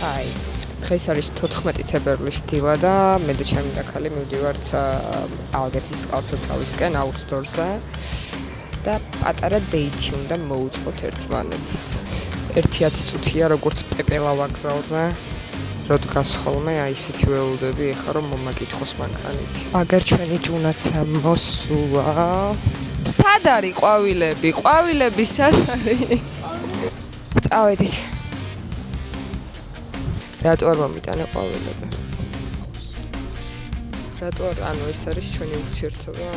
Hi. დღეს არის 14 თებერვლის დილა და მე და ჩემი დაქალი მივდივართ ალგეთის წყალსაცავისკენ აუთდორზე და პატარა დეითი უნდა მოვუწყოთ ერთმანეთს. 1-10 წუთია როგორც პეპელა ვაგზალზე. რო დგას ხოლმე აი ისეთი ველოდები ეხლა რომ მომაკითხოს მანქანით. აგერ ჩვენი ჯუნაც მოსულა. სად არის ყვავილები? ყვავილები სად არის? წავედით. რატო არ მომიტანე ყვავილები? რატო არ, ანუ ეს არის ჩვენი ურთიერთობა?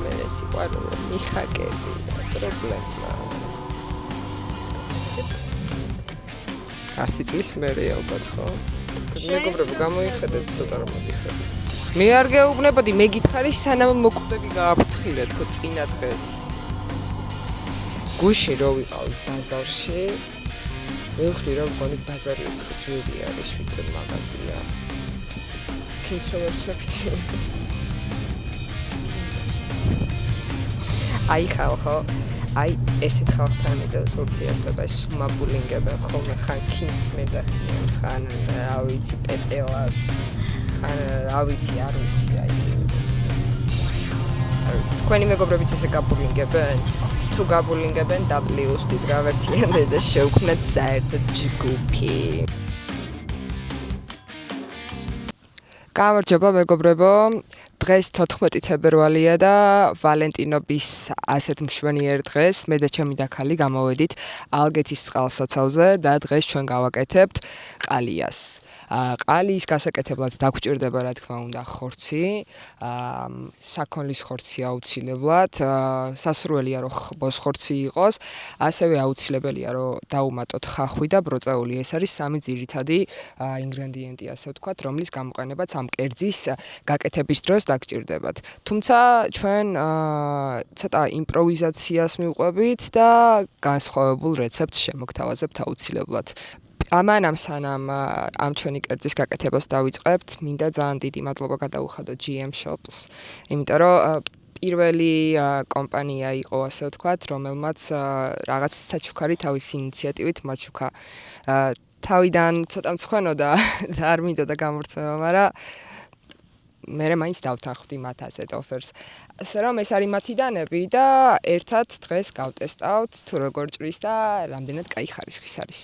მე სიყვარული მიხაკები, პრობლემა. 100 წლის მერე ალბათ ხო? მეგობრებო, გამოიხედეთ ცოტა რომ მოდიხართ. მე არ გეუბნებოდი, მე გითხარი სანამ მოკვდები გააფრთხილეთ ხო წინა დღეს. გუში რო ვიყავ ბაზარში მე ვხვდი რომ მგონი ბაზარი უფრო ძვირი არის ვიდრე მაღაზია. ქინს რომ ვერცვებით. აი ხალხო, აი ესეთ ხალხთან მეძებს ურთიერთობა, სუმაბულინგებენ ხოლმე ხან ქინს მეძახიან, ხან რა ვიცი პეპელას, ხან რა ვიცი არ ვიცი აი. არ ვიცი, თქვენი მეგობრებიც ესე გაბულინგებენ? თუ გაბულინგებენ დაპლიუსტით გავერთიანდეთ და შევქმნათ საერთო ჯგუფი. გამარჯობა მეგობრებო, დღეს 14 თებერვალია და ვალენტინობის ასეთ მშვენიერ დღეს მე და ჩემი დაქალი გამოვედით ალგეთის წყალსაცავზე და დღეს ჩვენ გავაკეთებთ ყალიას. ყალიის გასაკეთებლად დაგვჭირდება რა თქმა უნდა ხორცი, საქონლის ხორცი აუცილებლად, სასურველია რომ ხბოს ხორცი იყოს, ასევე აუცილებელია რომ დაუმატოთ ხახვი და ბროწეული. ეს არის სამი ძირითადი ინგრედიენტი, ასე ვთქვათ, რომლის გამოყენებაც ამ კერძის გაკეთების დროს დაგჭირდებათ. თუმცა ჩვენ ცოტა იმპროვიზაციას მივყვებით და განსხვავებულ რეცეპტს შემოგთავაზებთ აუცილებლად. ამან სანამ ამ ჩვენი კერძის გაკეთებას დავიწყებთ, მინდა ძალიან დიდი მადლობა გადაუხადო GM Shops, იმიტომ რომ პირველი კომპანია იყო, ასე ვთქვათ, რომელმაც რაღაც საჩუქარი თავისი ინიციატივით მაჩუქა. თავიდან ცოტა მცხვენოდა და არ მინდოდა გამორთმევა, მაგრამ მე მაინც დავთანხმდი მათ ასეთ ოფერს. ასე რომ ეს არის მათი დანები და ერთად დღეს გავტესტავთ თუ როგორ ჭრის და რამდენად კაი ხარისხის არის.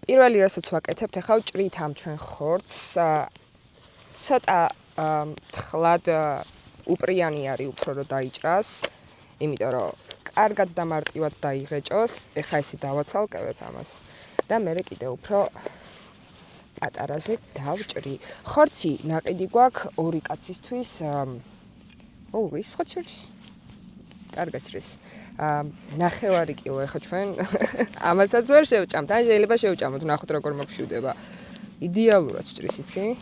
პირველი რასაც ვაკეთებთ, ახლა ვჭრით ამ ჩვენ ხორცს, ცოტა თხლად უპრიანი არის უფრო რომ დაიჭრას, იმიტომ რომ კარგად და მარტივად დაიღეჭოს. ახლა ესე დავაცალკევებ ამას და მე კიდე უფრო პატარაზე დავჭრი. ხორცი ნაყიდი გვაქვს ორი კაცისთვის. ის ხო ჭრის? კარგად ჭრის. 9 კილო ახლა ჩვენ ამასაც ვერ შევჭამთ. ან შეიძლება შევჭამოთ, ვნახოთ როგორ მოგშვიდება. იდეალურად ჭრის, იცი?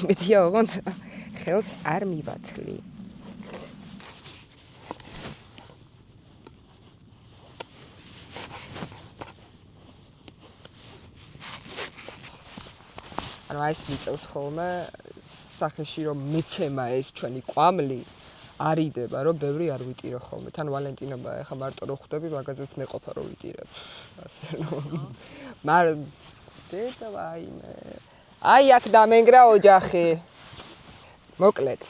იმედია ოღონდ ხელს არ მივათლი. ანუ ეს მიწევს ხოლმე სახეში რომ მეცემა ეს ჩვენი ყვამლი არიდება რომ ბევრი არ ვიტირო ხოლმე. თან ვალენტინობა ახლა მარტო რო ხვდები მაგაზეც მეყოფა რომ ვიტირებ. ასე რომ დედა ვაიმე. აი აქ დამენგრა ოჯახი. მოკლედ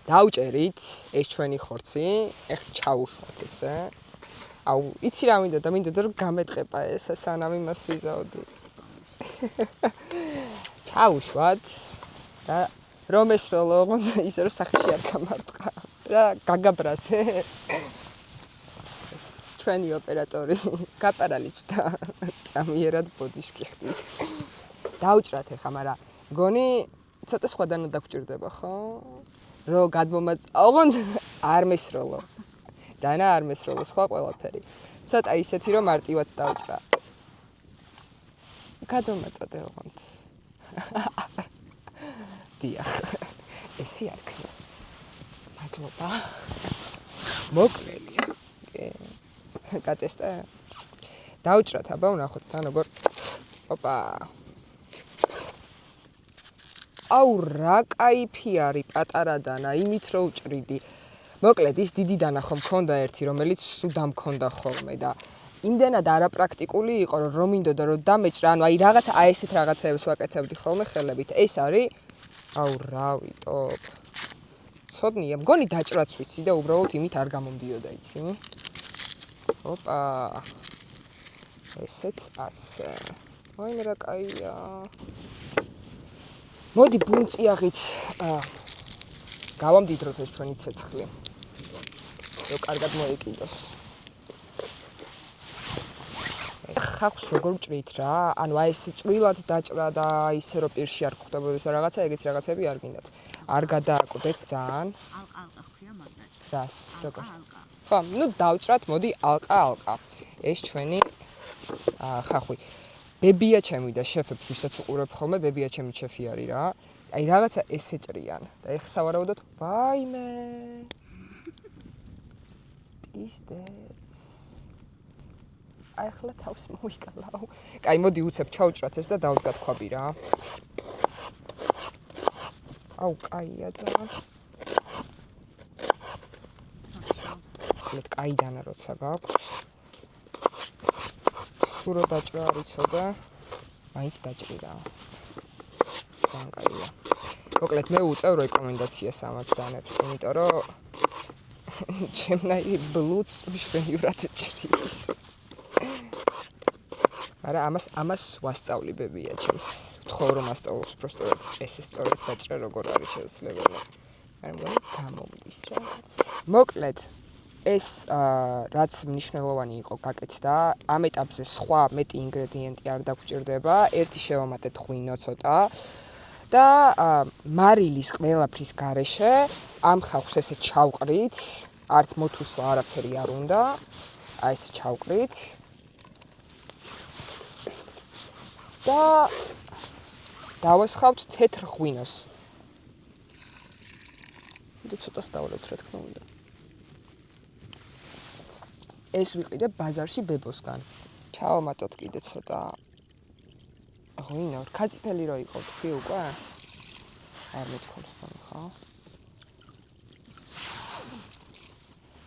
დავჭერით ეს ჩვენი ხორცი, ეხლა ჩაუშვათ ესე. აუ იცი რა მინდოდა რომ გამეტყება ეს სანამ იმას ვიზავდი. ჩაუშვათ და რომ ესროლო ოღონდ ისე რომ სახეში არ გამარტყა და გაგაბრასე. ეს ჩვენი ოპერატორი გაპარალიჭდა წამიერად ბოდიშკი ხდით. დავჭრათ ახლა, მაგრამ მგონი ცოტა სხვადანო დაგჭირდება ხო? რომ გადმომაც ოღონდ არ მესროლო. დანა არ მესროლო სხვა ყველაფერი. ცოტა ისეთი რომ მარტივად დავჭრა. გადმომაწოდე ოღონდ. დიახ. ესი არ ქნა. მადლობა. მოკლედ. გატესტა. დავჭრათ, აბა ვნახოთ თან როგორ. ოპა. აუ რა кайფი არის პატარა დანა, იმით რო ვჭრიდი. მოკლედ ის დიდი დანა ხომ მქონდა ერთი, რომელიც სუდამ მქონდა ხოლმე და იმდენად არაპრაქტიკული იყო, რომ მინდოდა რომ დამეჭრა, ანუ აი რაღაც აი ესეთ რაღაცებს ვაკეთებდი ხოლმე ხელებით. ეს არის აუ რა ვიტო. ცოდნია, მგონი დაჭრაც ვიცი და უბრალოდ იმით არ გამომდიოდა, იცი? ოპა. ესეც ასე. აი რა კაია. მოდი ბუნწიაღით გავამდიდროთ ეს ჩვენი ცეცხლი. რომ კარგად მოეკიდოს. ხახს როგორ ვჭრით რა? ანუ აი ეს წვრილად დაჭრა და ისე რომ პირში არ ხვდებოდეს რაღაცა, ეგეთი რაღაცები არ გინდათ. არ გადააკვდეთ ძალიან. ალყა ხია მაგდაც. რას? როგორც? ხო, ნუ დავჭრათ, მოდი ალყა. ეს ჩვენი ხახვი. ბებია ჩემი და შეფებს ვისაც უყურებ ხოლმე, ბებია ჩემი შეფი არის რა. აი რაღაცა ესე ჭრიან და ეხლა სავარაუდოდ ვაიმე. ისდეც. აი ახლა თავს მოიკალავ. კაი, მოდი უცებ ჩავჭრათ ეს და დავდგათ ქვაბი რა. აუ, კაია ძალიან. კაიდანა როცა გაქვს. სურო დაჭრა არიცოდა. მაინც დაჭრი რა. ძალიან კაია. მოკლედ მე უწევ რეკომენდაციას ამათ დანებს, იმიტომ რომ ჩემნაირი ბლუც მშვენივრად ჭრის. არა, ამას ვასწავლი ბებია ჩემს. ვთხოვ რომ ასწავლოს უბრალოდ ესე სწორედ დაჭრა როგორ არის შესაძლებელი. არ მგონი გამომდის რაღაც. მოკლედ ეს რაც მნიშვნელოვანი იყო გაკეთდა, ამ ეტაპზე სხვა მეტი ინგრედიენტი არ დაგვჭირდება, ერთი შევამატეთ ღვინო ცოტა და მარილის ყველაფრის გარეშე ამ ხავხს ესე ჩავყრით, არც მოთუშვა არაფერი არ უნდა, აი ესე ჩავყრით და დავესხავთ თეთრ ღვინოს. და ცოტა სტავლებთ რა თქმა უნდა. ეს ვიყიდე ბაზარში ბებოსგან. ჩავამატოთ კიდე ცოტა ღვინო, რქაწითელი რო იყო თქვი უკვე? არ მეთქოს ხოლმე ხო?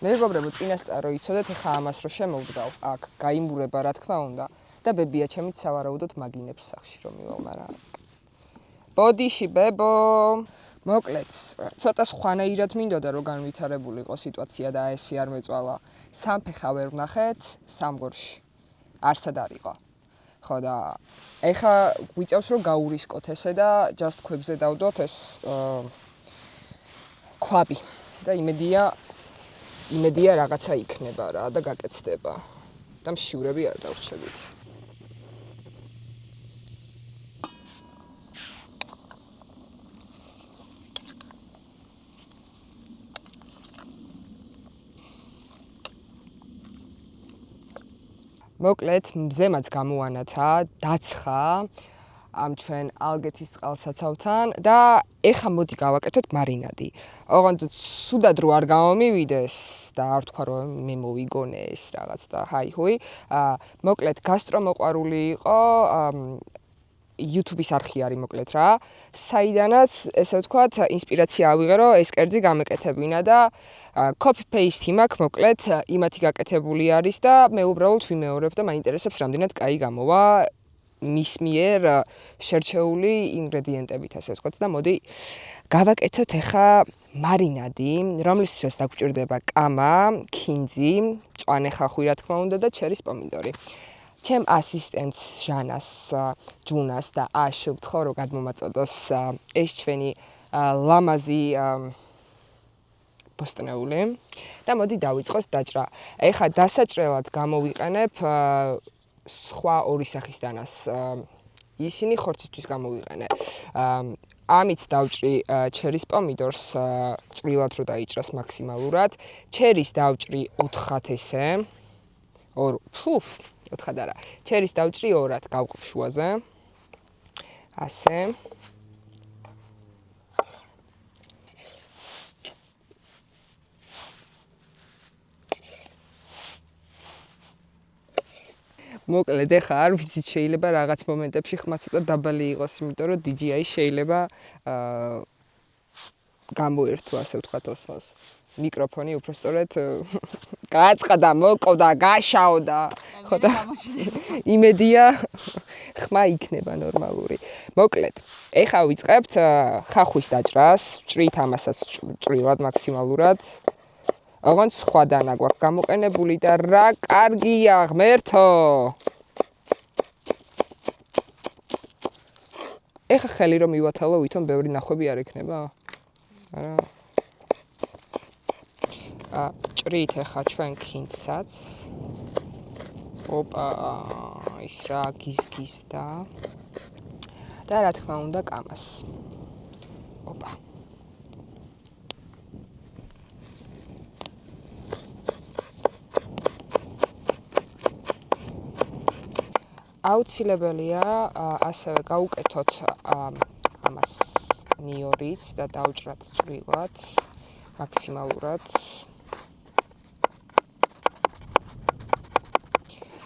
მეგობრებო, წინასწარ რო იცოდეთ, ეხა ამას რო შემოვდავ, აქ გაიმურება რა თქმა უნდა და ბებია ჩემიც სავარაუდოდ მაგინებს სახში რომ მივალ, მაგრამ ბოდიში ბებო. მოკლედ, ცოტა სხვანაირად მინდოდა რომ განვითარებული იყო სიტუაცია და ესე არ მეწვალა. სამფეხა ვერ ვნახეთ, სამგორში. არსად არ იყო. ხო და ეხა გვიწევს რომ გაურისკოთ ესე და just ქვებზე დავდოთ ეს ქვაბი და იმედია რაღაცა იქნება რა და გაკეთდება. და მშივრები არ დავრჩებით. მოკლედ მზემაც გამოვანათა, დაცხა ამ ჩვენ ალგეთის წყალსაცავთან და ეხა მოდი გავაკეთოთ მარინადი. ოღონდ სუდად რო არ გამომივიდეს და არ თქვა რომ მე მოვიგონე ეს რაღაც და ჰაი-ჰუი. მოკლედ გასტრომოყვარული იყო YouTube-ის არხი არის მოკლედ რა. საიდანაც ესე ვთქვათ, ინსპირაცია ავიღე რომ ეს კერძი გამეკეთებინა და copy paste მაქვს მოკლედ იმათი გაკეთებული არის და მე უბრალოდ ვიმეორებ და მაინტერესებს რამდენად კაი გამოვა მის მიერ შერჩეული ინგრედიენტებით ასე ვთქვათ და მოდი გავაკეთოთ ახლა მარინადი, რომლისთვისაც დაგვჭირდება კამა, ქინძი, მწვანე ხახვი რა თქმა უნდა და ჩერის პომიდორი. ჩემ ასისტენტს ჯუნას და აშ ვთხოვ რომ გადმომაწოდოს ეს ჩვენი ლამაზი ბოსტნეული და მოდი დავიწყოთ დაჭრა. ეხლა დასაჭრელად გამოვიყენებ სხვა ორი სახის დანას. ისინი ხორცისთვის გამოვიყენე. ამით დავჭრი ჩერის პომიდორს წვრილად რო დაიჭრას მაქსიმალურად. ჩერის დავჭრი 4-ად ესე. ოთხად არა. ჩერის დავჭრი 2-ად გავყობ შუაზე. ასე. მოკლედ ეხა არ ვიცი შეიძლება რაღაც მომენტებში ხმა ცოტა დაბალი იყოს, იმიტომ რომ DJI შეიძლება გამოერთო ასე ვთქვათ ოსმოს. მიკროფონი უბრალოდ გააწყდა, მოკოდა, გაშაოდა. ხო და იმედია ხმა იქნება ნორმალური. მოკლედ, ეხლა ვიწყებთ ხახვის დაჭრას, ვჭრით ამასაც წვრილად მაქსიმალურად. ოღონდ სხვა დანა გვაქვს გამოყენებული და რა კარგია ღმერთო. ეხლა ხელი რომ მივათალო, ვითომ ბევრი ნახვები არ ექნება? არა. ჭრით ეხლა ჩვენ ქინცსაც. ოპა, ის რა გიზგიზ და რა თქმა უნდა კამას. ოპა. აუცილებელია ასევე გაუკეთოთ ამას ნიორიც და დავჭრათ წვრილად მაქსიმალურად.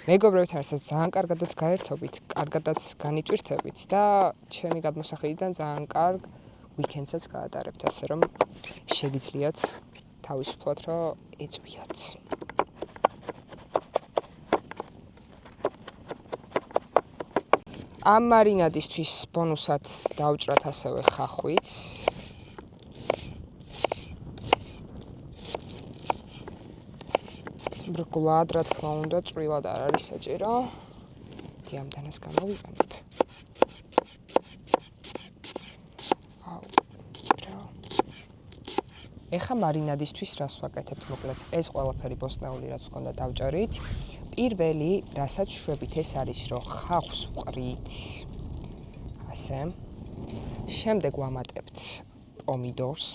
მეგობრებთან ერთად ძალიან კარგადაც გაერთობით, კარგადაც განიტვირთებით და ჩემი გადმოსახედიდან ძალიან კარგ ვიკენდსაც გაატარებთ, ასე რომ შეგიძლიათ თავისუფლად რომ ეწვიოთ. ამ მარინადისთვის ბონუსად დავჭრათ ასევე ხახვიც. ბრკვლად, რა თქმა უნდა, წვრილად არ არის საჭირო. დიამდანას გამოვიყენებ. ეხა მარინადისთვის რას ვაკეთებთ მოკლედ? ეს ყველაფერი ბოსტნეული რაც გქონდა დავჭერით. პირველი, რასაც შვებით, ეს არის, რომ ხახვს ვყრით. ასე. შემდეგ ვამატებთ პომიდორს.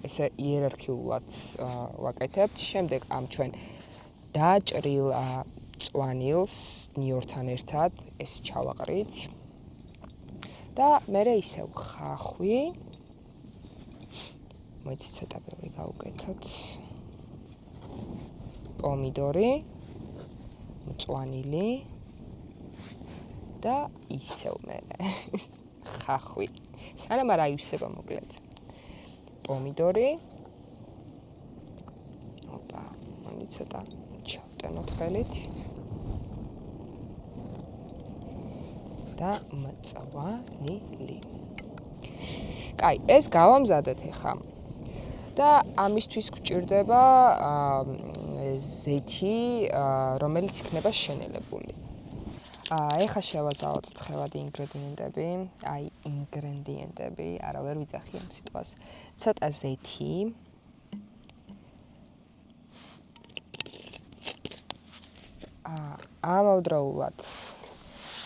ესე იერარქიულად ვაკეთებთ. შემდეგ ამ ჩვენ დაჭრილ წვანილს ნიორთან ერთად ეს ჩავაყრით. და მერე ისევ ხახვი. მოიცით ცოტა ბევრი გავუკეთოთ. პომიდორი, წვანილი და ისევ მერე ხახვი. სანამ არ აივსება მოკლედ. პომიდორი. ოპა, მანდი ცოტა ჩავტენოთ ხელით. და მწვანილი. კაი, ეს გავამზადეთ ეხლა. და ამისთვის გვჭირდება ზეთი, რომელიც იქნება შენელებული. ეხლა შევაზავოთ თხევადი ინგრედიენტები, ინგრედიენტები, არა ვერ ვიძახი ამ სიტყვას. ცოტა ზეთი. ამავდროულად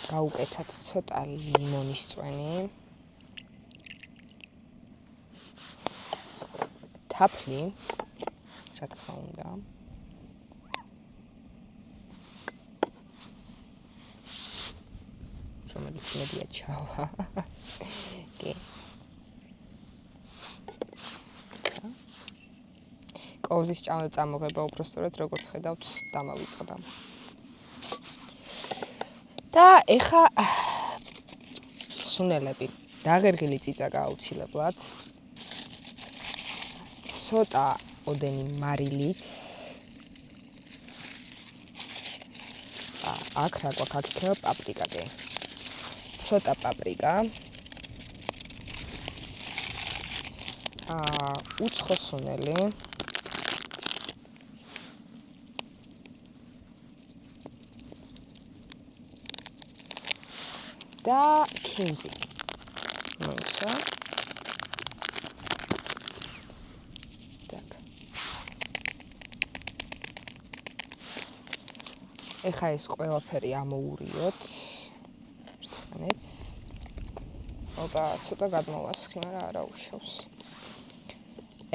გავუკეთოთ ცოტა ლიმონის წვენი. თაფლი, რა თქმა უნდა. რომელიც მედია ჩავა. კი. კოვზის ჭამა წამოღება უბრალოდ როგორც ხედავთ დამავიწყდა. და ეხა სუნელები, დაღერღილი წიწა გააუცილებლად. ცოტა ოდენი მარილიც. აქ რა გვაქვს, აქ იქნება პაპრიკა კი. ცოტა პაპრიკა. უცხო სუნელი. და ქინძი. მოიცა. ეხა ეს ყველაფერი ამოურიოთ. ერთმანეთს. ოპა, ცოტა გადმოვასხი, მაგრამ არა უშავს.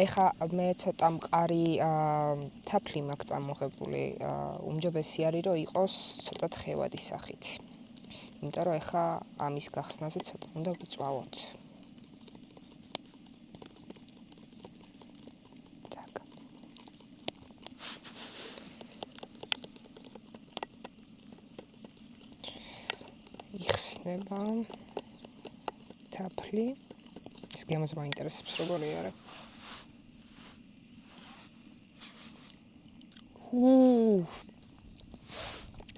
ეხა მე ცოტა მყარი თაფლი მაქვს წამოღებული. უმჯობესი არის, რომ იყოს ცოტა თხევადი სახით. იმიტომ რომ ეხა ამის გახსნაზე ცოტა უნდა ვიწვალოთ. იხსნება თაფლი. ეს გემოს მაინტერესებს როგორი არის.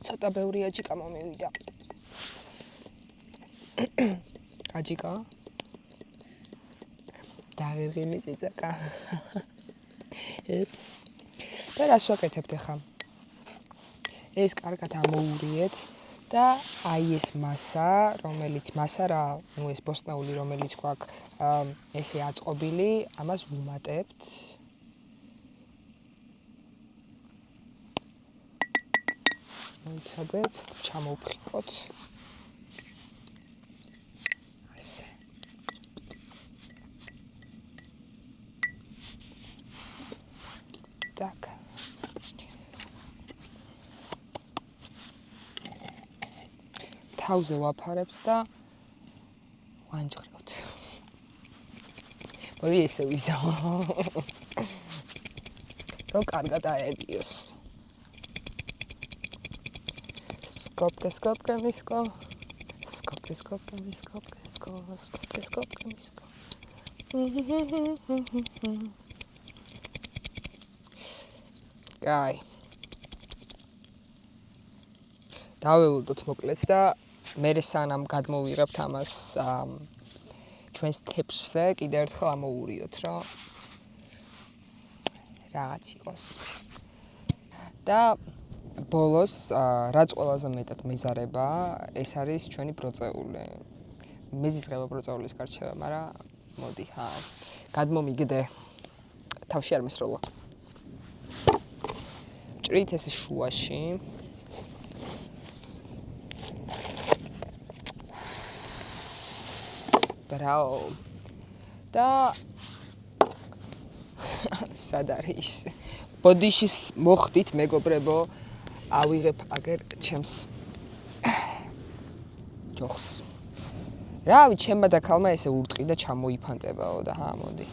ცოტა ბევრი აჯიკა მომივიდა. აჯიკა? დაღერღილი წიწაკა. ებს. და რას ვაკეთებთ ახლა? ეს კარგად ამოურიეთ და აი ეს მასა, რომელიც მასა რა, ну ეს ბოსტნეული, რომელიც გვაქვს ესე აწყობილი, ამას ვუმატებთ. მოიცადეთ, ჩამოვფრიკოთ. ასე. так. თავზე ვაფარებთ და ვანჯღრევთ. მოდი ესე ვიზაო. რომ კარგად აერგიოს. Skopka misko. Skopka misko. Guy. დაველოდოთ მოკლედ და მე სანამ გადმოვიღებთ ამას ჩვენს თეფშზე კიდევ ერთხელ ამოურიოთ რომ რაღაც იყოს. და ბოლოს რაც ყველაზე მეტად მეზარება ეს არის ჩვენი ბროწეული. მეზიზღება ბროწეულის გარჩევა, მაგრამ მოდი გადმომიგდე. თავში არ მესროლა. ჭრით ეს შუაში. ბრაო. და სად არის? ბოდიშის მოხდით მეგობრებო, ავიღებ აგერ ჩემს ჯოხს. რავი, ჩემმა და ქალმა ესე ურტყი და ჩამოიფანტებაო და მოდი.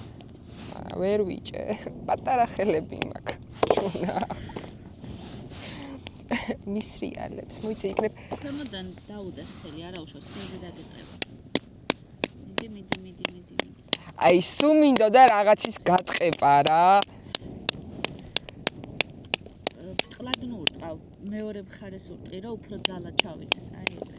ვერ ვიჭე, პატარა ხელები მაქვს. ჩუნა. მისრიალებს, მოიცა იქნებ. ქვემოდან დაუდე ხელი, არა უშავს, ხეზე დაგეყრება. მიდი. აი, სულ მინდოდა რაღაცის გატყება რა. ტყლად ნურტყავ, მეორე მხარეს ურტყი, რომ უფრო ძალად ჩავიდეს, აი ეგრე.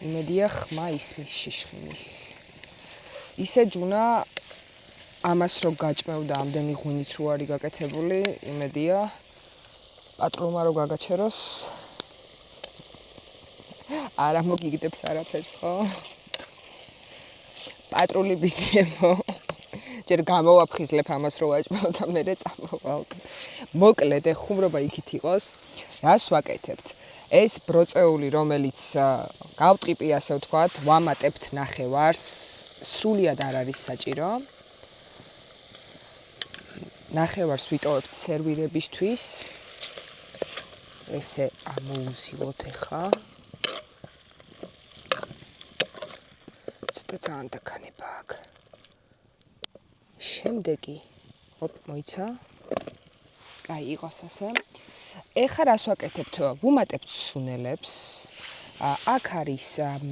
იმედია ხმა ისმის შიშხინის. ისე ჯუნა ამას რო გაჭმევდა ამდენი ღვინით რო არის გაკეთებული, იმედია პატრონმა რო გაგაჩეროს არ ამოგიგდებს არაფერს, ხო? პატრული ბიძიებო. ჯერ გამოვაფხიზლებ ამას რო ვაჭმევ და მერე წამოვალ. მოკლედ ხუმრობა იქით იყოს. რას ვაკეთებთ? ეს ბროწეული, რომელიც გავტყიპი, ასე ვთქვათ, ვამატებთ ნახევარს, სრულიად არ არის საჭირო. ნახევარს ვიტოვებთ სერვირებისთვის. ესე ამოუზილოთ ახლა. ცოტა ძალიან დაქანება აქვს. შემდეგი, მოიცა. კაი, იყოს ასე. ეხლა რას ვაკეთებთ? ვუმატებთ სუნელებს. აქ არის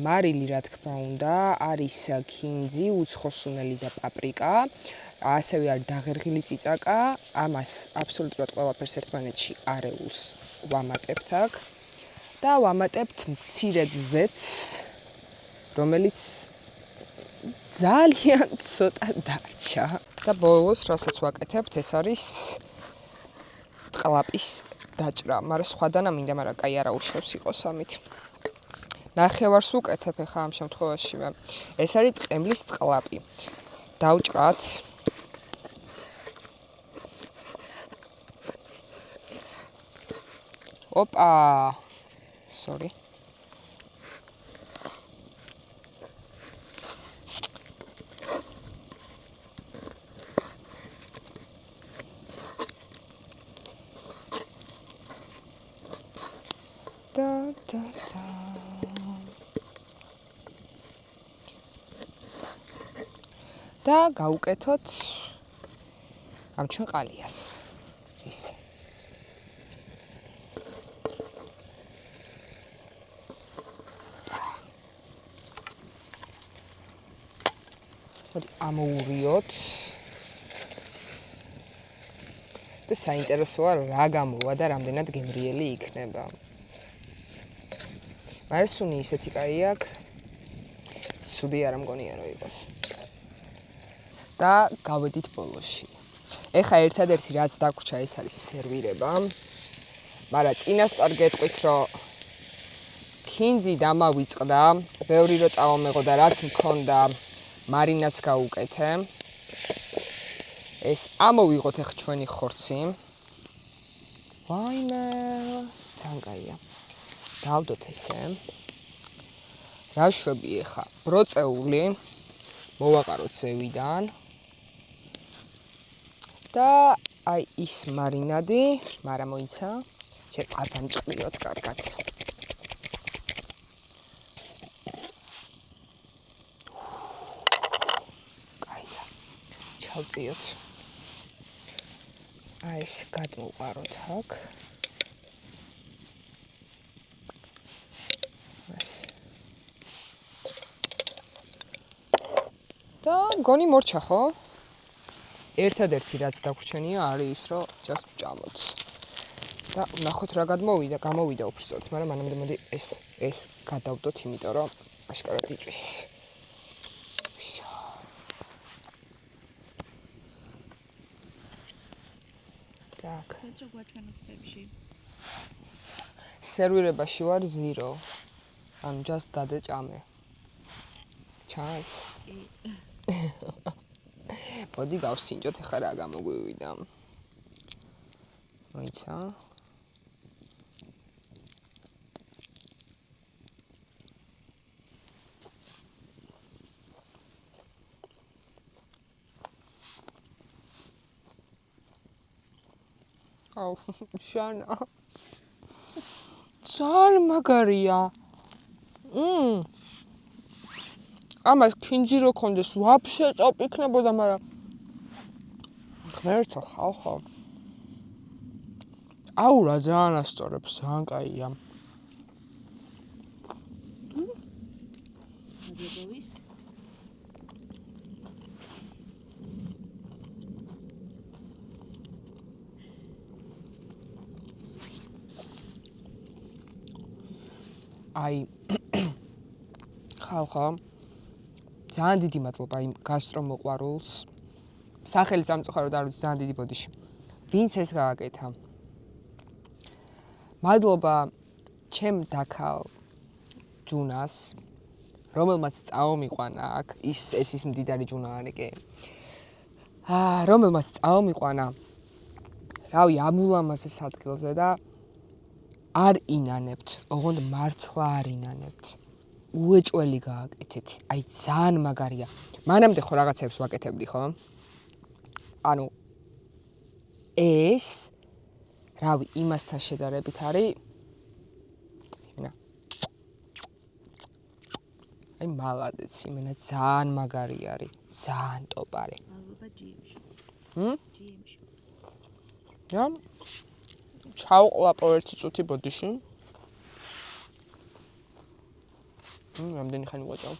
მარილი, რა თქმა უნდა, არის ქინძი, უცხო სუნელი და პაპრიკა. ასევე არის დაღერღილი წიწაკა. ამას აბსოლუტურად ყველაფერს ერთმანეთში არეულს ვამატებთ აქ. და ვამატებთ მცირედ ზეთს, რომელიც ძალიან ცოტა დარჩა. და ბოლოს, რასაც ვაკეთებთ, ეს არის ტყლაპის დაჭრა, მაგრამ სხვადანა მინდა, მაგრამ კაი არა უშავს იყოს ამით. ნახევარს უკეთებ ახლა ამ შემთხვევაში. ეს არის ტყემლის ტყლაპი. დავჭრათ. ოპა. Sorry. Da. და გავუკეთოთ ამ ჩვენ ყალიას. ისე. მოდი ამოურიოთ. და საინტერესოა რა გამოვა და რამდენად გემრიელი იქნება. მარსუნი ისეთი კაი აქვს. ცუდი არ მგონია რომ იყოს. და გავედით ბოლოში. ეხა ერთადერთი რაც დაგვრჩა ეს არის სერვირება. მაგრამ წინასწარ გეტყვით რომ ქინძი დამავიწყდა, ბევრი რო წავამეღო და რაც მქონდა მარინაც გაუკეთე. ეს ამოვიღოთ ახ ჩვენი ხორცი. ვაიმე, ძალიან კაია. დავდოთ ესე. რა შვები ახლა? ბროწეული მოვაყაროთ ზევიდან. და აი ის მარინადი, მაგრამ მოიცა, ჯერ ადამჭყლიოთ კარგად. კაია. ჩავწიოთ. აი ეს გადმოვყაროთ აქ. და მგონი მორჩა ხო? ერთადერთი რაც დაგვრჩენია არის ის რომ just ვჭამოთ. და ნახოთ რა გამოვიდა უბრალოდ, მაგრამ მანამდე მოდი ეს გადავდოთ, იმიტომ რომ აშკარად იწვის. так. Ხო გვაჩვენოთ ხებში. სერვირებაში ვარ 0. ანუ just დადეჭამე. ჩაის. მოდი გავსინჯოთ ახლა რა გამოგვივიდა. მოიცა. აუ, შანა. ძალიან მაგარია. ამას ქინძი რო კონდეს, ვაფშე წოპ იქნებოდა, მაგრამ ღმერთო ხალხო. აუ რა ძალიან ასწორებს, ძალიან კაია. მოგებოვის? აი ხალხო ძალიან დიდი მადლობა იმ გასტრომოყვარულს. სახელი სამწუხაროდ არ ვიცი, ძალიან დიდი ბოდიში. ვინც ეს გააკეთა. მადლობა ჩემ დაქალ ჯუნას, რომელმაც წაომიყვანა აქ, ის მდიდარი ჯუნა არის კი. რომელმაც წაომიყვანა რავი ამ ულამაზეს ადგილზე და არ ინანებთ, ოღონდ მართლა არ ინანებთ. უეჭველი გააკეთეთ. აი ძალიან მაგარია. მანამდე ხო რაღაცებს ვაკეთებდი, ხო? ანუ ეს რავი იმასთან შედარებით არის აი მალადეც, იმენა ძალიან მაგარი არის, ძალიან ტოპ არის. მადლობა GM Shops. GM Shops. რა? ჩავყლაპო ერთი წუთი ბოდიში. რამდენი ხანი ვაჭავ?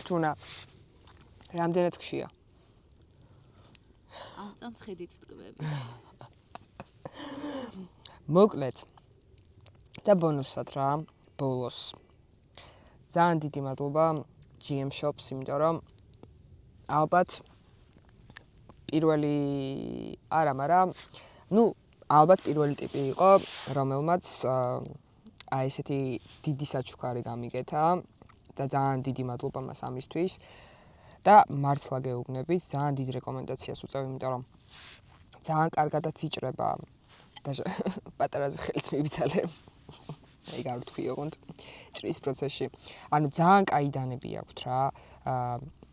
ჯუნა, რამდენად ხშია? ამ წამს ხედით ტკბები. მოკლედ და ბონუსად რა, ბოლოს. ძალიან დიდი მადლობა GM Shops, იმიტომ რომ ალბათ პირველი არა, მაგრამ ალბათ პირველი ტიპი იყო, რომელმაც აი ესეთი დიდი საჩუქარი გამიგეთა და ძალიან დიდი მადლობა მას ამისთვის. და მართლა გეუბნებით, ძალიან დიდ რეკომენდაციას უწევ, იმიტომ რომ ძალიან კარგადაც იჭრება და პატარაზე ხელიც მივიტალე. ეგ არ ვთქვი ოღონდ ჭრის პროცესში. ანუ ძალიან კაი დანები აქვთ რა.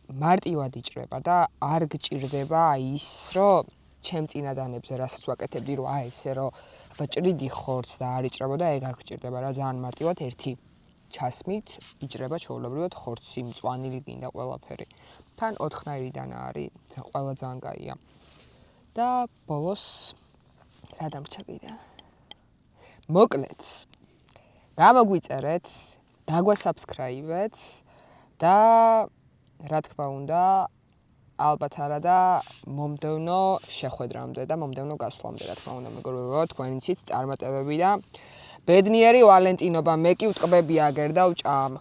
მარტივად იჭრება და არ გჭირდება აი ის, რომ ჩემ წინა დანებზე რასაც ვაკეთებდი, რომ აი ესე რომ ვაჭრიდი ხორცს და არ იჭრებოდა, ეგ არ გჭირდება რა. ძალიან მარტივად ერთი ჩასმით იჭრება ჩვეულებრივად ხორცი, მწვანილი გინდა ყველაფერი. თან 4-ნაირიდან არის, ყველა ძალიან კაია. და ბოლოს რა დამრჩა კიდე? მოკლედ გამოგვიწერეთ, დაგვასაბსქრაიბეთ და რა თქმა უნდა ალბათ არა და მომდევნო შეხვედრამდე და მომდევნო გასვლამდე რა თქმა უნდა მეგობრებო, თქვენ იცით წარმატებები და ბედნიერი ვალენტინობა, მე კი ვტყბები აგერ და ვჭამ.